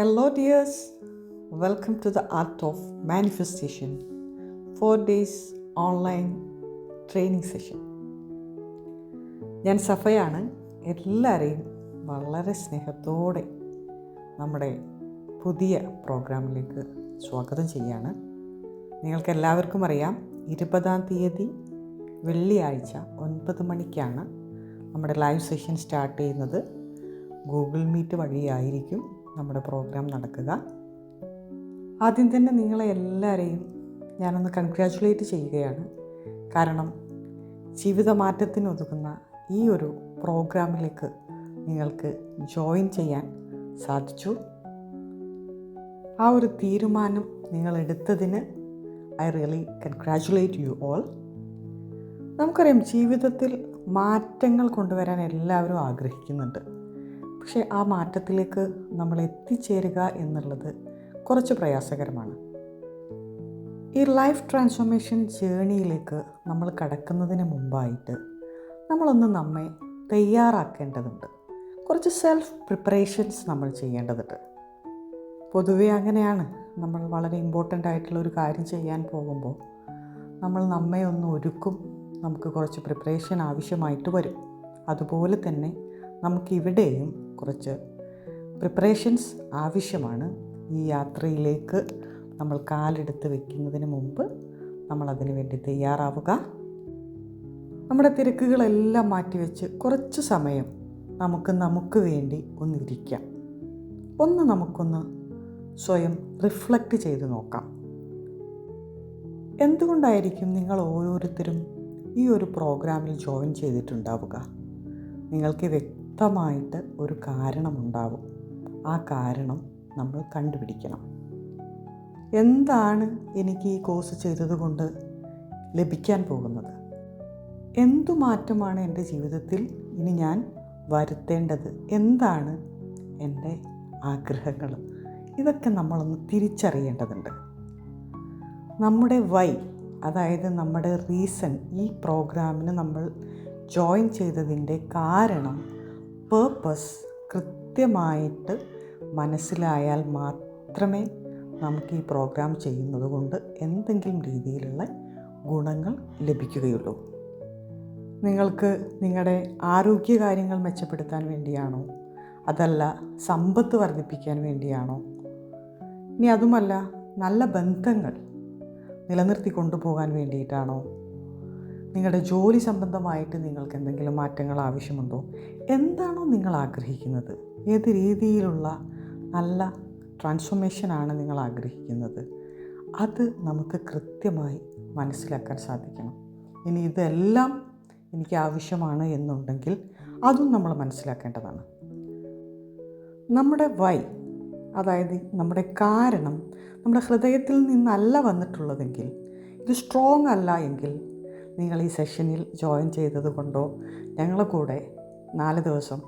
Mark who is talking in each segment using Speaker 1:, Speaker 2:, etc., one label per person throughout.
Speaker 1: Hello, dears. Welcome to the Art of Manifestation 4 days online training session. ഞാൻ സഫയാണ്. എല്ലാവരെയും വളരെ സ്നേഹത്തോടെ നമ്മുടെ പുതിയ പ്രോഗ്രാമിലേക്ക് സ്വാഗതം ചെയ്യാണ്. നിങ്ങൾക്ക് എല്ലാവർക്കും അറിയാം, 20-ാം തീയതി വെള്ളിയാഴ്ച 9 മണിക്കാണ് നമ്മുടെ ലൈവ് സെഷൻ സ്റ്റാർട്ട് ചെയ്യുന്നത്. ഗൂഗിൾ മീറ്റ് വഴിയായിരിക്കും നമ്മുടെ പ്രോഗ്രാം നടക്കുക. ആദ്യം തന്നെ നിങ്ങളെ എല്ലാവരെയും ഞാനൊന്ന് കൺഗ്രാജുലേറ്റ് ചെയ്യുകയാണ്. കാരണം ജീവിതമാറ്റത്തിനൊതുങ്ങുന്ന ഈ ഒരു പ്രോഗ്രാമിലേക്ക് നിങ്ങൾക്ക് ജോയിൻ ചെയ്യാൻ സാധിച്ചു. ആ ഒരു തീരുമാനം നിങ്ങളെടുത്തതിന് I really congratulate you all. നമുക്കറിയാം, ജീവിതത്തിൽ മാറ്റങ്ങൾ കൊണ്ടുവരാൻ എല്ലാവരും ആഗ്രഹിക്കുന്നുണ്ട്. പക്ഷേ ആ മാറ്റത്തിലേക്ക് നമ്മൾ എത്തിച്ചേരുക എന്നുള്ളത് കുറച്ച് പ്രയാസകരമാണ്. ഈ ലൈഫ് ട്രാൻസ്ഫോർമേഷൻ ജേണിയിലേക്ക് നമ്മൾ കടക്കുന്നതിന് മുമ്പായിട്ട് നമ്മളൊന്ന് നമ്മെ തയ്യാറാക്കേണ്ടതുണ്ട്. കുറച്ച് സെൽഫ് പ്രിപ്പറേഷൻസ് നമ്മൾ ചെയ്യേണ്ടതുണ്ട്. പൊതുവെ അങ്ങനെയാണ്. നമ്മൾ വളരെ ഇമ്പോർട്ടൻ്റ് ആയിട്ടുള്ളൊരു കാര്യം ചെയ്യാൻ പോകുമ്പോൾ നമ്മൾ നമ്മെ ഒന്ന് ഒരുക്കും. നമുക്ക് കുറച്ച് പ്രിപ്പറേഷൻ ആവശ്യമായിട്ട് വരും. അതുപോലെ തന്നെ നമുക്കിവിടെയും കുറച്ച് പ്രിപ്പറേഷൻസ് ആവശ്യമാണ്. ഈ യാത്രയിലേക്ക് നമ്മൾ കാലെടുത്ത് വയ്ക്കുന്നതിന് മുമ്പ് നമ്മളതിനു വേണ്ടി തയ്യാറാവുക. നമ്മുടെ തിരക്കുകളെല്ലാം മാറ്റിവെച്ച് കുറച്ച് സമയം നമുക്ക് വേണ്ടി ഒന്നിരിക്കാം. നമുക്കൊന്ന് സ്വയം റിഫ്ലക്റ്റ് ചെയ്ത് നോക്കാം. എന്തുകൊണ്ടായിരിക്കും നിങ്ങൾ ഓരോരുത്തരും ഈ ഒരു പ്രോഗ്രാമിൽ ജോയിൻ ചെയ്തിട്ടുണ്ടാവുക? നിങ്ങൾക്ക് വ്യക്തമായിട്ട് ഒരു കാരണമുണ്ടാവും. ആ കാരണം നമ്മൾ കണ്ടുപിടിക്കണം. എന്താണ് എനിക്ക് ഈ കോഴ്സ് ചെയ്തതുകൊണ്ട് ലഭിക്കാൻ പോകുന്നത്? എന്തു മാറ്റമാണ് എൻ്റെ ജീവിതത്തിൽ ഇനി ഞാൻ വരുത്തേണ്ടത്? എന്താണ് എൻ്റെ ആഗ്രഹങ്ങൾ? ഇതൊക്കെ നമ്മളൊന്ന് തിരിച്ചറിയേണ്ടതുണ്ട്. നമ്മുടെ വൈ, അതായത് നമ്മുടെ റീസൺ, ഈ പ്രോഗ്രാമിന് നമ്മൾ ജോയിൻ ചെയ്തതിൻ്റെ കാരണം, പേർപ്പസ് കൃത്യമായിട്ട് മനസ്സിലായാൽ മാത്രമേ നമുക്ക് ഈ പ്രോഗ്രാം ചെയ്യുന്നത് കൊണ്ട് എന്തെങ്കിലും രീതിയിലുള്ള ഗുണങ്ങൾ ലഭിക്കുകയുള്ളൂ. നിങ്ങൾക്ക് നിങ്ങളുടെ ആരോഗ്യകാര്യങ്ങൾ മെച്ചപ്പെടുത്താൻ വേണ്ടിയാണോ? അതല്ല സമ്പത്ത് വർദ്ധിപ്പിക്കാൻ വേണ്ടിയാണോ? ഇനി അതുമല്ല, നല്ല ബന്ധങ്ങൾ നിലനിർത്തി കൊണ്ടുപോകാൻ വേണ്ടിയിട്ടാണോ? നിങ്ങളുടെ ജോലി സംബന്ധമായിട്ട് നിങ്ങൾക്ക് എന്തെങ്കിലും മാറ്റങ്ങൾ ആവശ്യമുണ്ടോ? എന്താണോ നിങ്ങൾ ആഗ്രഹിക്കുന്നത്? ഏത് രീതിയിലുള്ള നല്ല ട്രാൻസ്ഫോർമേഷനാണ് നിങ്ങൾ ആഗ്രഹിക്കുന്നത്? അത് നമുക്ക് കൃത്യമായി മനസ്സിലാക്കാൻ സാധിക്കണം. ഇനി ഇതെല്ലാം എനിക്ക് ആവശ്യമാണ് എന്നുണ്ടെങ്കിൽ അതും നമ്മൾ മനസ്സിലാക്കേണ്ടതാണ്. നമ്മുടെ വൈ, അതായത് നമ്മുടെ കാരണം നമ്മുടെ ഹൃദയത്തിൽ നിന്നല്ല വന്നിട്ടുള്ളതെങ്കിൽ, ഇത് സ്ട്രോങ് അല്ല എങ്കിൽ, നിങ്ങൾ ഈ സെഷനിൽ ജോയിൻ ചെയ്തത് കൊണ്ടോ ഞങ്ങളെ കൂടെ 4 ദിവസം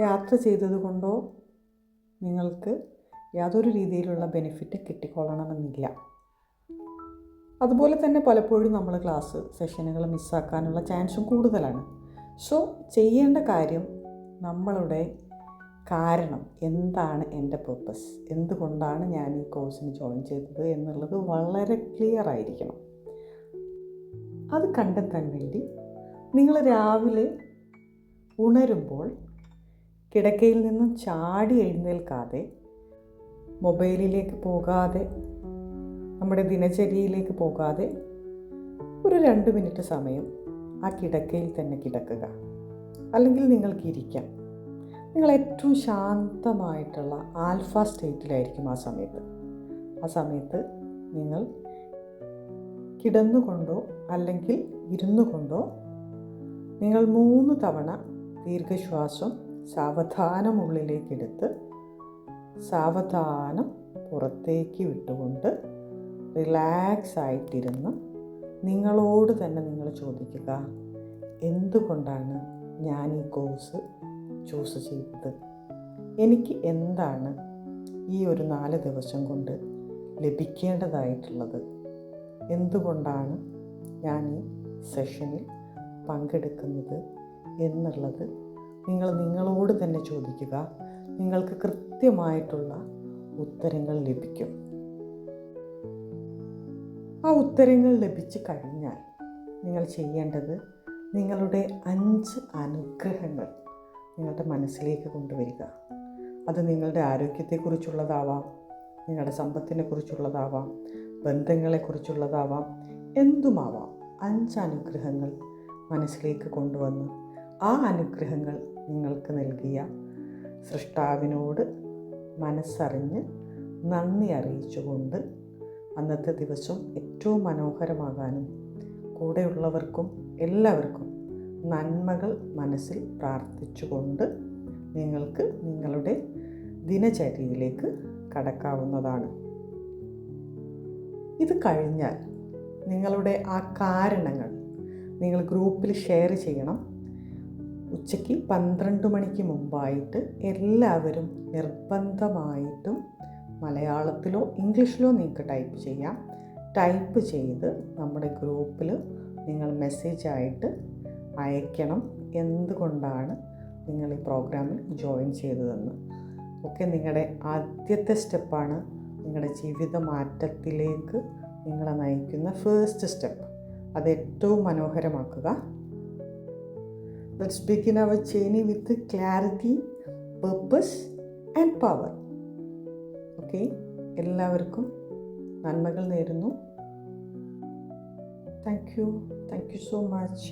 Speaker 1: യാത്ര ചെയ്തത് കൊണ്ടോ നിങ്ങൾക്ക് യാതൊരു രീതിയിലുള്ള ബെനിഫിറ്റ് കിട്ടിക്കൊള്ളണമെന്നില്ല. അതുപോലെ തന്നെ പലപ്പോഴും നമ്മൾ ക്ലാസ് സെഷനുകൾ മിസ്സാക്കാനുള്ള ചാൻസും കൂടുതലാണ്. സോ ചെയ്യേണ്ട കാര്യം, നമ്മളുടെ കാരണം എന്താണ്, എൻ്റെ പേർപ്പസ് എന്തുകൊണ്ടാണ് ഞാൻ ഈ കോഴ്സിന് ജോയിൻ ചെയ്തത് എന്നുള്ളത് വളരെ ക്ലിയർ ആയിരിക്കണം. അത് കണ്ടെത്താൻ വേണ്ടി നിങ്ങൾ രാവിലെ ഉണരുമ്പോൾ കിടക്കയിൽ നിന്നും ചാടി എഴുന്നേൽക്കാതെ, മൊബൈലിലേക്ക് പോകാതെ, നമ്മുടെ ദിനചര്യയിലേക്ക് പോകാതെ, ഒരു 2 മിനിറ്റ് സമയം ആ കിടക്കയിൽ തന്നെ കിടക്കുക. അല്ലെങ്കിൽ നിങ്ങൾക്ക് ഇരിക്കാം. നിങ്ങൾ ഏറ്റവും ശാന്തമായിട്ടുള്ള ആൽഫ സ്റ്റേറ്റിലായിരിക്കും ആ സമയത്ത് നിങ്ങൾ കിടന്നുകൊണ്ടോ അല്ലെങ്കിൽ ഇരുന്നു കൊണ്ടോ നിങ്ങൾ 3 തവണ ദീർഘശ്വാസം സാവധാനം ഉള്ളിലേക്കെടുത്ത് സാവധാനം പുറത്തേക്ക് വിട്ടുകൊണ്ട് റിലാക്സ് ആയിട്ടിരുന്ന് നിങ്ങളോട് തന്നെ നിങ്ങൾ ചോദിക്കുക, എന്തുകൊണ്ടാണ് ഞാൻ ഈ കോഴ്സ് ചൂസ് ചെയ്തത്? എനിക്ക് എന്താണ് ഈ ഒരു 4 ദിവസം കൊണ്ട് ലഭിക്കേണ്ടതായിട്ടുള്ളത്? എന്തുകൊണ്ടാണ് ഞാൻ ഈ സെഷനിൽ പങ്കെടുക്കുന്നത് എന്നുള്ളത് നിങ്ങൾ നിങ്ങളോട് തന്നെ ചോദിക്കുക. നിങ്ങൾക്ക് കൃത്യമായിട്ടുള്ള ഉത്തരങ്ങൾ ലഭിക്കും. ആ ഉത്തരങ്ങൾ ലഭിച്ചു കഴിഞ്ഞാൽ നിങ്ങൾ ചെയ്യേണ്ടത് നിങ്ങളുടെ 5 അനുഗ്രഹങ്ങൾ നിങ്ങളുടെ മനസ്സിലേക്ക് കൊണ്ടുവരിക. അത് നിങ്ങളുടെ ആരോഗ്യത്തെക്കുറിച്ചുള്ളതാവാം, നിങ്ങളുടെ സമ്പത്തിനെക്കുറിച്ചുള്ളതാവാം, ബന്ധങ്ങളെക്കുറിച്ചുള്ളതാവാം, എന്തുമാവാം. 5 അനുഗ്രഹങ്ങൾ മനസ്സിലേക്ക് കൊണ്ടുവന്ന് ആ അനുഗ്രഹങ്ങൾ നിങ്ങൾക്ക് നൽകിയ സൃഷ്ടാവിനോട് മനസ്സറിഞ്ഞ് നന്ദി അറിയിച്ചുകൊണ്ട് അന്നത്തെ ദിവസം ഏറ്റവും മനോഹരമാകാനും കൂടെയുള്ളവർക്കും എല്ലാവർക്കും നന്മകൾ മനസ്സിൽ പ്രാർത്ഥിച്ചുകൊണ്ട് നിങ്ങൾക്ക് നിങ്ങളുടെ ദിനചര്യയിലേക്ക് കടക്കാവുന്നതാണ്. ഇത് കഴിഞ്ഞാൽ നിങ്ങളുടെ ആ കാരണങ്ങൾ നിങ്ങൾ ഗ്രൂപ്പിൽ ഷെയർ ചെയ്യണം. ഉച്ചയ്ക്ക് 12 മണിക്ക് മുമ്പായിട്ട് എല്ലാവരും നിർബന്ധമായിട്ടും മലയാളത്തിലോ ഇംഗ്ലീഷിലോ നിങ്ങൾക്ക് ടൈപ്പ് ചെയ്യാം. ടൈപ്പ് ചെയ്ത് നമ്മുടെ ഗ്രൂപ്പിൽ നിങ്ങൾ മെസ്സേജായിട്ട് അയക്കണം എന്തുകൊണ്ടാണ് നിങ്ങൾ ഈ പ്രോഗ്രാമിൽ ജോയിൻ ചെയ്തതെന്ന്. ഒക്കെ നിങ്ങളുടെ ആദ്യത്തെ സ്റ്റെപ്പാണ് നിങ്ങളുടെ ജീവിത മാറ്റത്തിലേക്ക് നിങ്ങളെ നയിക്കുന്ന ഫസ്റ്റ് സ്റ്റെപ്പ്. അത് ഏറ്റവും മനോഹരമാക്കുക. Let's begin our journey with clarity, purpose and power. Okay, എല്ലാവർക്കും നന്മകൾ നേരുന്നു. Thank you so much.